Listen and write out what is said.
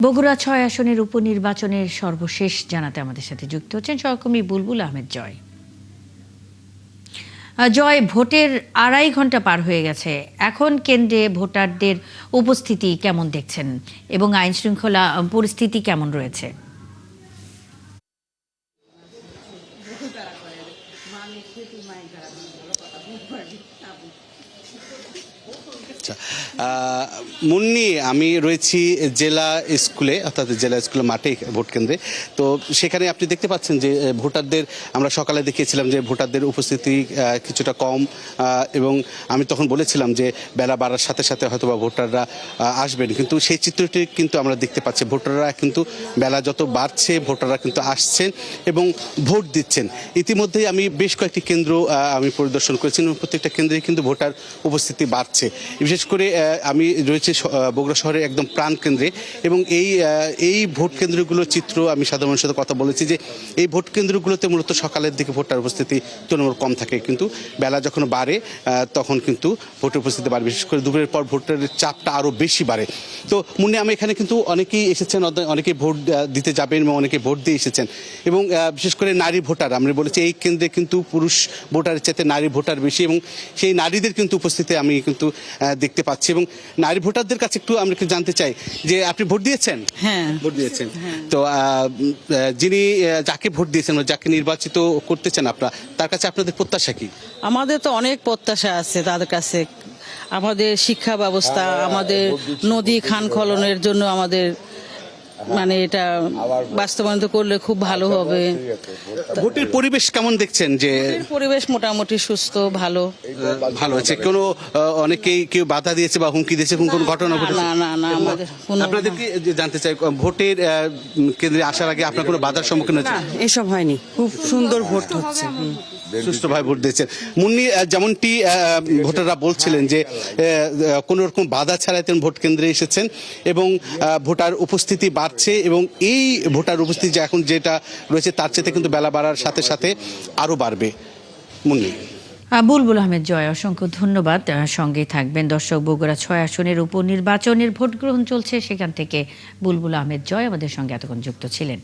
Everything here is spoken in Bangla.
বগুড়া ৬ আসনের উপনির্বাচনের সর্বশেষ জানাতে আমাদের সাথে যুক্ত হচ্ছেন সহকর্মী বুলবুল আহমেদ জয়। জয়, ভোটের ২.৫ ঘন্টা পার হয়ে গেছে। এখন কেন্দ্রে ভোটারদের উপস্থিতি কেমন দেখছেন এবং আইন শৃঙ্খলা পরিস্থিতি কেমন রয়েছে? মুন্নি, আমি রয়েছি জেলা স্কুলে, অর্থাৎ জেলা স্কুলের মাঠে ভোট কেন্দ্রে। তো সেখানে আপনি দেখতে পাচ্ছেন যে ভোটারদের, আমরা সকালে দেখিয়েছিলাম যে ভোটারদের উপস্থিতি কিছুটা কম, এবং আমি তখন বলেছিলাম যে বেলা বাড়ার সাথে সাথে হয়তো বা ভোটাররা আসবেন, কিন্তু সেই চিত্রটি কিন্তু আমরা দেখতে পাচ্ছি। ভোটাররা কিন্তু বেলা যত বাড়ছে ভোটাররা কিন্তু আসছেন এবং ভোট দিচ্ছেন। ইতিমধ্যেই আমি বেশ কয়েকটি কেন্দ্র আমি পরিদর্শন করেছি এবং প্রত্যেকটা কেন্দ্রে কিন্তু ভোটার উপস্থিতি বাড়ছে। বিশেষ করে আমি রয়েছে বগুড়া শহরের একদম প্রাণ কেন্দ্রে, এবং এই ভোট কেন্দ্রগুলোর চিত্র আমি সাধারণ মানুষের সাথে কথা বলেছি যে এই ভোট কেন্দ্রগুলোতে মূলত সকালের দিকে ভোটার উপস্থিতি তুলনামূলক কম থাকে, কিন্তু বেলা যখন বাড়ে তখন কিন্তু ভোটের উপস্থিতি বাড়ে। বিশেষ করে দুপুরের পর ভোটের চাপটা আরও বেশি বাড়ে। তো মুন্নি, আমি এখানে কিন্তু অনেকেই এসেছেন, অনেকেই ভোট দিতে যাবেন এবং অনেকে ভোট দিয়ে এসেছেন, এবং বিশেষ করে নারী ভোটার, আমরা বলেছি এই কেন্দ্রে কিন্তু পুরুষ ভোটারের চাইতে নারী ভোটার বেশি, এবং সেই নারীদের কিন্তু উপস্থিতি আমি কিন্তু দেখতে পাচ্ছি। এবং নারী ভোটারদের কাছে একটু আমরা জানতে চাই যে আপনি ভোট দিয়েছেন? হ্যাঁ, ভোট দিয়েছেন। তো যিনি যাকে ভোট দিয়েছেন, যাকে নির্বাচিত করতেছেন আপনারা, তার কাছে আপনাদের প্রত্যাশা কি? আমাদের তো অনেক প্রত্যাশা আছে তাদের কাছে। আমাদের শিক্ষা ব্যবস্থা, আমাদের নদী খান খননের জন্য আমাদের মানে এটা বাস্তবায়ন করলে খুব ভালো হবে। ভোটের পরিবেশ কেমন দেখছেন? যে পরিবেশ মোটামুটি সুস্থ, ভালো ভালো আছে। কোনো অনেকেই কেউ বাধা দিয়েছে বা হুমকি দিয়েছে, কোনো ঘটনা ঘটেছে? না না না, আমাদের কোনো আপনাদেরকে জানতে চাই, ভোটের কেন্দ্রে আসার আগে আপনার কোনো বাধার সম্মুখীন হয়েছে? এসব হয়নি, খুব সুন্দর ভোট হচ্ছে, সুষ্ঠুভাবে ভোট দিয়েছেন। মুন্নি, যেমনটি ভোটাররা বলছিলেন যে কোনো রকম বাধা ছাড়াই তিনি ভোট কেন্দ্রে এসেছেন এবং ভোটার উপস্থিতি বাড়ছে, এবং এই ভোটার উপস্থিতি যে এখন যেটা রয়েছে তার চেয়ে কিন্তু বেলা বাড়ার সাথে সাথে আরও বাড়বে। মুন্নি। বুলবুল আহমেদ জয়, অসংখ্য ধন্যবাদ। সঙ্গেই থাকবেন দর্শক। বগুড়া ৬ আসনের উপনির্বাচনের ভোট গ্রহণ চলছে, সেখান থেকে বুলবুল আহমেদ জয় আমাদের সঙ্গে এতক্ষণ যুক্ত ছিলেন।